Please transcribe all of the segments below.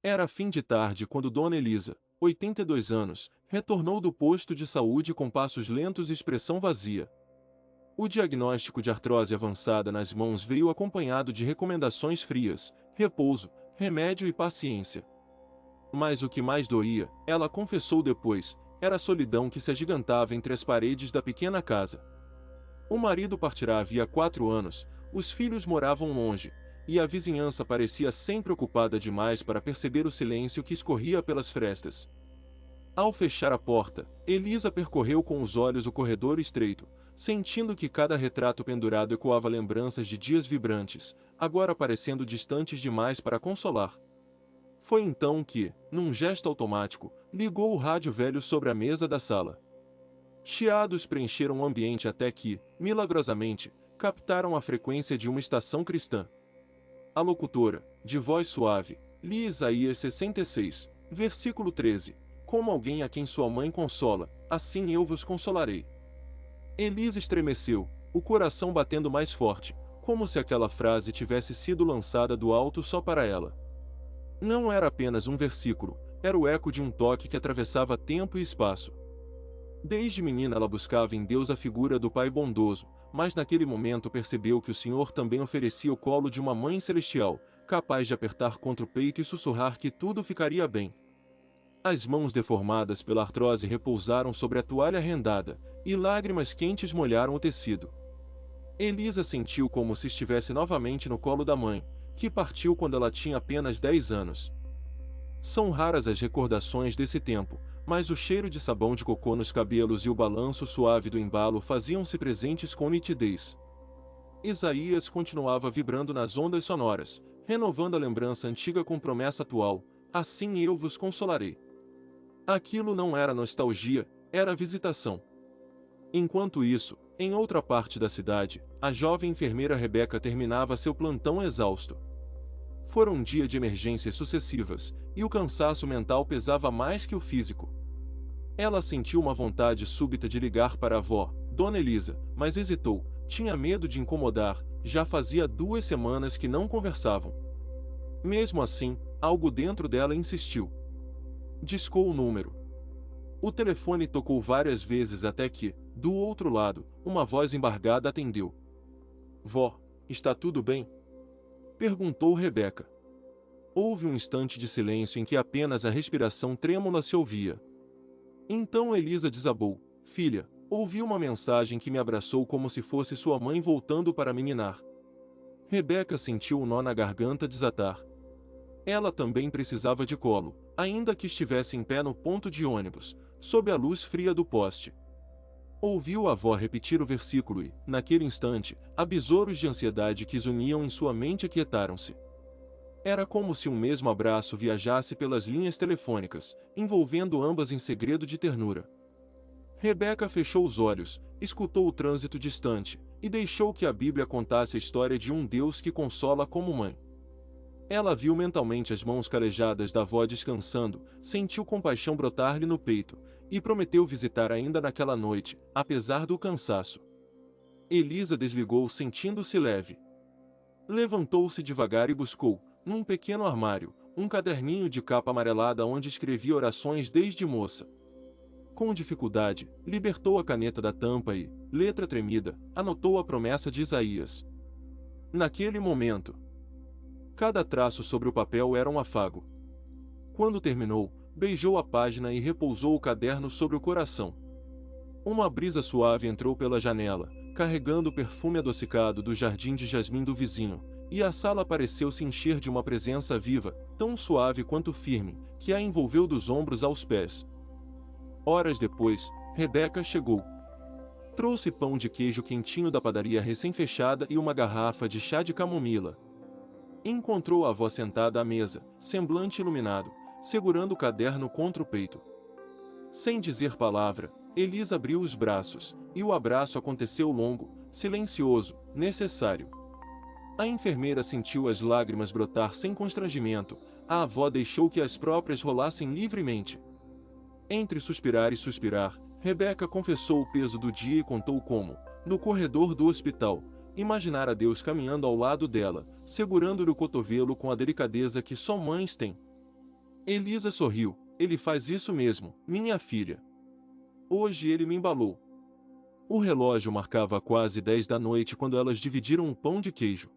Era fim de tarde quando Dona Elisa, 82 anos, retornou do posto de saúde com passos lentos e expressão vazia. O diagnóstico de artrose avançada nas mãos veio acompanhado de recomendações frias, repouso, remédio e paciência. Mas o que mais doía, ela confessou depois, era a solidão que se agigantava entre as paredes da pequena casa. O marido partirá havia 4 anos, os filhos moravam longe, e a vizinhança parecia sempre ocupada demais para perceber o silêncio que escorria pelas frestas. Ao fechar a porta, Elisa percorreu com os olhos o corredor estreito, sentindo que cada retrato pendurado ecoava lembranças de dias vibrantes, agora parecendo distantes demais para consolar. Foi então que, num gesto automático, ligou o rádio velho sobre a mesa da sala. Chiados preencheram o ambiente até que, milagrosamente, captaram a frequência de uma estação cristã. A locutora, de voz suave, lia Isaías 66, versículo 13, como alguém a quem sua mãe consola, assim eu vos consolarei. Elisa estremeceu, o coração batendo mais forte, como se aquela frase tivesse sido lançada do alto só para ela. Não era apenas um versículo, era o eco de um toque que atravessava tempo e espaço. Desde menina ela buscava em Deus a figura do Pai bondoso, mas naquele momento percebeu que o Senhor também oferecia o colo de uma mãe celestial, capaz de apertar contra o peito e sussurrar que tudo ficaria bem. As mãos deformadas pela artrose repousaram sobre a toalha rendada, e lágrimas quentes molharam o tecido. Elisa sentiu como se estivesse novamente no colo da mãe, que partiu quando ela tinha apenas 10 anos. São raras as recordações desse tempo, mas o cheiro de sabão de cocô nos cabelos e o balanço suave do embalo faziam-se presentes com nitidez. Isaías continuava vibrando nas ondas sonoras, renovando a lembrança antiga com promessa atual, assim eu vos consolarei. Aquilo não era nostalgia, era visitação. Enquanto isso, em outra parte da cidade, a jovem enfermeira Rebeca terminava seu plantão exausto. Foram um dia de emergências sucessivas, e o cansaço mental pesava mais que o físico. Ela sentiu uma vontade súbita de ligar para a avó, Dona Elisa, mas hesitou, tinha medo de incomodar, já fazia 2 semanas que não conversavam. Mesmo assim, algo dentro dela insistiu. Discou o número. O telefone tocou várias vezes até que, do outro lado, uma voz embargada atendeu. Vó, está tudo bem? Perguntou Rebeca. Houve um instante de silêncio em que apenas a respiração trêmula se ouvia. Então Elisa desabou. Filha, ouvi uma mensagem que me abraçou como se fosse sua mãe voltando para me ninar. Rebeca sentiu um nó na garganta desatar. Ela também precisava de colo, ainda que estivesse em pé no ponto de ônibus, sob a luz fria do poste. Ouviu a avó repetir o versículo e, naquele instante, besouros de ansiedade que zuniam em sua mente aquietaram-se. Era como se um mesmo abraço viajasse pelas linhas telefônicas, envolvendo ambas em segredo de ternura. Rebeca fechou os olhos, escutou o trânsito distante, e deixou que a Bíblia contasse a história de um Deus que consola como mãe. Ela viu mentalmente as mãos calejadas da avó descansando, sentiu compaixão brotar-lhe no peito, e prometeu visitar ainda naquela noite, apesar do cansaço. Elisa desligou sentindo-se leve. Levantou-se devagar e buscou, num pequeno armário, um caderninho de capa amarelada onde escrevia orações desde moça. Com dificuldade, libertou a caneta da tampa e, letra tremida, anotou a promessa de Isaías. Naquele momento, cada traço sobre o papel era um afago. Quando terminou, beijou a página e repousou o caderno sobre o coração. Uma brisa suave entrou pela janela, carregando o perfume adocicado do jardim de jasmim do vizinho, e a sala pareceu se encher de uma presença viva, tão suave quanto firme, que a envolveu dos ombros aos pés. Horas depois, Rebeca chegou. Trouxe pão de queijo quentinho da padaria recém-fechada e uma garrafa de chá de camomila. Encontrou a avó sentada à mesa, semblante iluminado, segurando o caderno contra o peito. Sem dizer palavra, Elisa abriu os braços, e o abraço aconteceu longo, silencioso, necessário. A enfermeira sentiu as lágrimas brotar sem constrangimento, a avó deixou que as próprias rolassem livremente. Entre suspirar e suspirar, Rebeca confessou o peso do dia e contou como, no corredor do hospital, imaginara Deus caminhando ao lado dela, segurando-lhe o cotovelo com a delicadeza que só mães têm. Elisa sorriu. Ele faz isso mesmo, minha filha. Hoje ele me embalou. O relógio marcava quase 10 da noite quando elas dividiram um pão de queijo.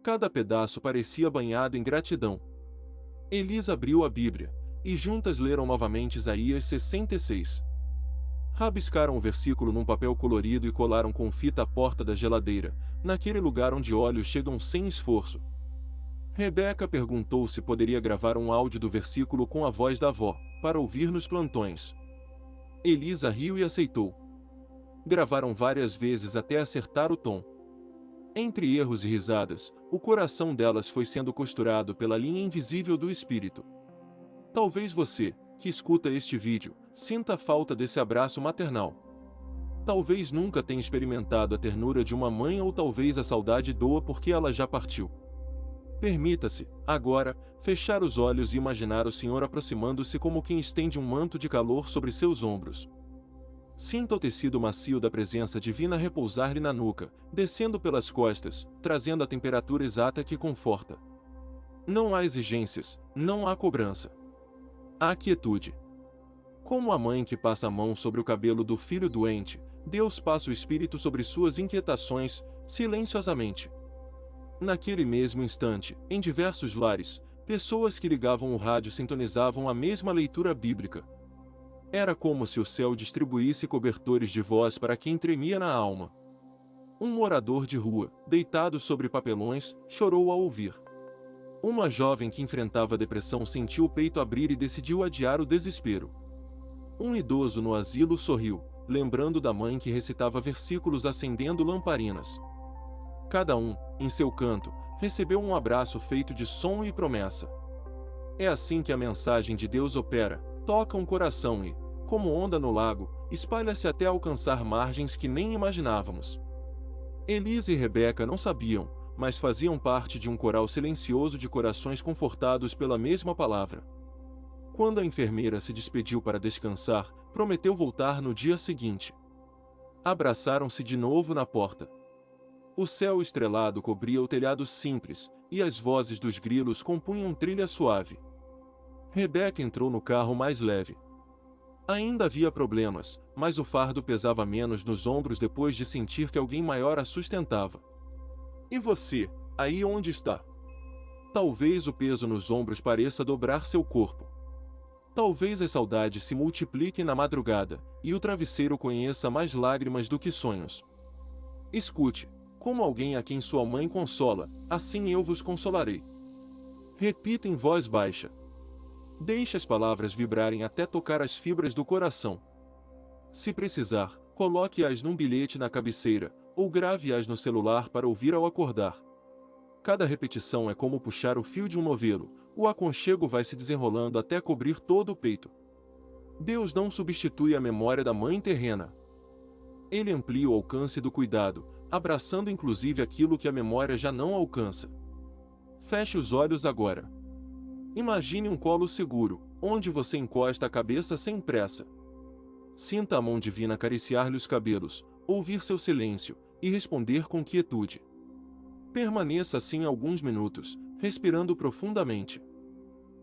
Cada pedaço parecia banhado em gratidão. Elisa abriu a Bíblia, e juntas leram novamente Isaías 66. Rabiscaram o versículo num papel colorido e colaram com fita a porta da geladeira, naquele lugar onde olhos chegam sem esforço. Rebeca perguntou se poderia gravar um áudio do versículo com a voz da avó, para ouvir nos plantões. Elisa riu e aceitou. Gravaram várias vezes até acertar o tom. Entre erros e risadas, o coração delas foi sendo costurado pela linha invisível do espírito. Talvez você, que escuta este vídeo, sinta a falta desse abraço maternal. Talvez nunca tenha experimentado a ternura de uma mãe ou talvez a saudade doa porque ela já partiu. Permita-se, agora, fechar os olhos e imaginar o Senhor aproximando-se como quem estende um manto de calor sobre seus ombros. Sinta o tecido macio da presença divina repousar-lhe na nuca, descendo pelas costas, trazendo a temperatura exata que conforta. Não há exigências, não há cobrança. Há quietude. Como a mãe que passa a mão sobre o cabelo do filho doente, Deus passa o Espírito sobre suas inquietações, silenciosamente. Naquele mesmo instante, em diversos lares, pessoas que ligavam o rádio sintonizavam a mesma leitura bíblica. Era como se o céu distribuísse cobertores de voz para quem tremia na alma. Um morador de rua, deitado sobre papelões, chorou ao ouvir. Uma jovem que enfrentava depressão sentiu o peito abrir e decidiu adiar o desespero. Um idoso no asilo sorriu, lembrando da mãe que recitava versículos acendendo lamparinas. Cada um, em seu canto, recebeu um abraço feito de som e promessa. É assim que a mensagem de Deus opera, toca um coração e, como onda no lago, espalha-se até alcançar margens que nem imaginávamos. Elisa e Rebeca não sabiam, mas faziam parte de um coral silencioso de corações confortados pela mesma palavra. Quando a enfermeira se despediu para descansar, prometeu voltar no dia seguinte. Abraçaram-se de novo na porta. O céu estrelado cobria o telhado simples, e as vozes dos grilos compunham trilha suave. Rebeca entrou no carro mais leve. Ainda havia problemas, mas o fardo pesava menos nos ombros depois de sentir que alguém maior a sustentava. E você, aí onde está? Talvez o peso nos ombros pareça dobrar seu corpo. Talvez as saudades se multipliquem na madrugada, e o travesseiro conheça mais lágrimas do que sonhos. Escute, como alguém a quem sua mãe consola, assim eu vos consolarei. Repita em voz baixa. Deixe as palavras vibrarem até tocar as fibras do coração. Se precisar, coloque-as num bilhete na cabeceira, ou grave-as no celular para ouvir ao acordar. Cada repetição é como puxar o fio de um novelo, o aconchego vai se desenrolando até cobrir todo o peito. Deus não substitui a memória da mãe terrena. Ele amplia o alcance do cuidado, abraçando inclusive aquilo que a memória já não alcança. Feche os olhos agora. Imagine um colo seguro, onde você encosta a cabeça sem pressa. Sinta a mão divina acariciar-lhe os cabelos, ouvir seu silêncio, e responder com quietude. Permaneça assim alguns minutos, respirando profundamente.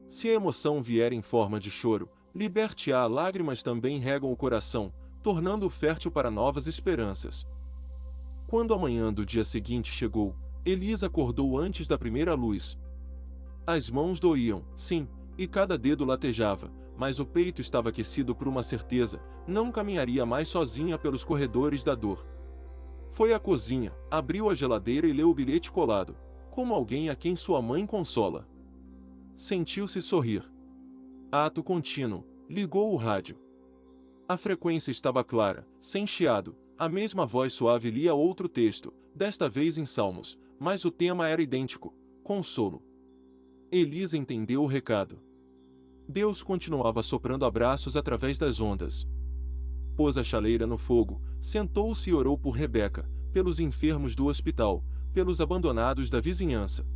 Se a emoção vier em forma de choro, liberte-a. Lágrimas também regam o coração, tornando-o fértil para novas esperanças. Quando a manhã do dia seguinte chegou, Elisa acordou antes da primeira luz. As mãos doíam, sim, e cada dedo latejava, mas o peito estava aquecido por uma certeza: não caminharia mais sozinha pelos corredores da dor. Foi à cozinha, abriu a geladeira e leu o bilhete colado, como alguém a quem sua mãe consola. Sentiu-se sorrir. Ato contínuo, ligou o rádio. A frequência estava clara, sem chiado, a mesma voz suave lia outro texto, desta vez em Salmos, mas o tema era idêntico: consolo. Elisa entendeu o recado. Deus continuava soprando abraços através das ondas. Pôs a chaleira no fogo, sentou-se e orou por Rebeca, pelos enfermos do hospital, pelos abandonados da vizinhança.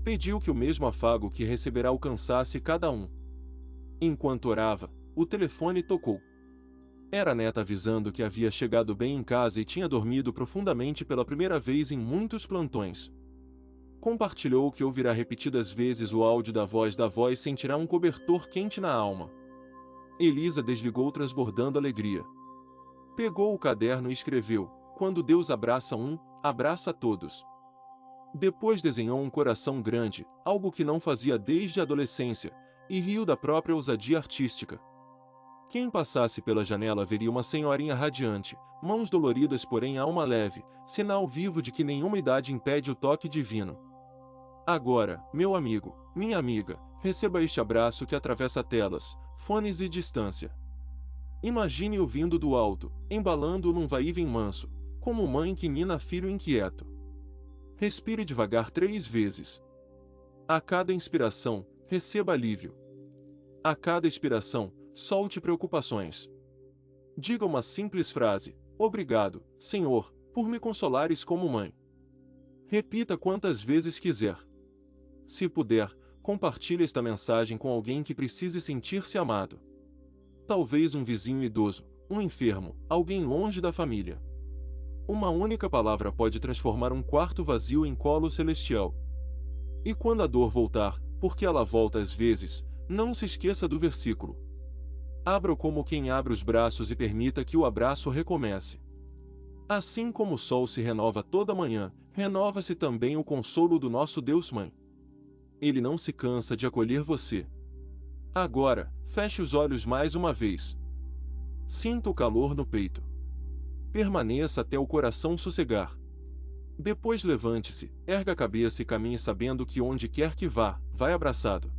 Pediu que o mesmo afago que receberá alcançasse cada um. Enquanto orava, o telefone tocou. Era a neta avisando que havia chegado bem em casa e tinha dormido profundamente pela primeira vez em muitos plantões. Compartilhou que ouvirá repetidas vezes o áudio da voz e sentirá um cobertor quente na alma. Elisa desligou transbordando alegria. Pegou o caderno e escreveu: quando Deus abraça um, abraça todos. Depois desenhou um coração grande, algo que não fazia desde a adolescência, e riu da própria ousadia artística. Quem passasse pela janela veria uma senhorinha radiante, mãos doloridas porém alma leve, sinal vivo de que nenhuma idade impede o toque divino. Agora, meu amigo, minha amiga, receba este abraço que atravessa telas, fones e distância. Imagine-o vindo do alto, embalando-o num vai-e-vem manso, como mãe que nina filho inquieto. Respire devagar 3 vezes. A cada inspiração, receba alívio. A cada expiração, solte preocupações. Diga uma simples frase: obrigado, Senhor, por me consolares como mãe. Repita quantas vezes quiser. Se puder, compartilhe esta mensagem com alguém que precise sentir-se amado. Talvez um vizinho idoso, um enfermo, alguém longe da família. Uma única palavra pode transformar um quarto vazio em colo celestial. E quando a dor voltar, porque ela volta às vezes, não se esqueça do versículo. Abra-o como quem abre os braços e permita que o abraço recomece. Assim como o sol se renova toda manhã, renova-se também o consolo do nosso Deus Mãe. Ele não se cansa de acolher você. Agora, feche os olhos mais uma vez. Sinta o calor no peito. Permaneça até o coração sossegar. Depois levante-se, erga a cabeça e caminhe sabendo que onde quer que vá, vai abraçado.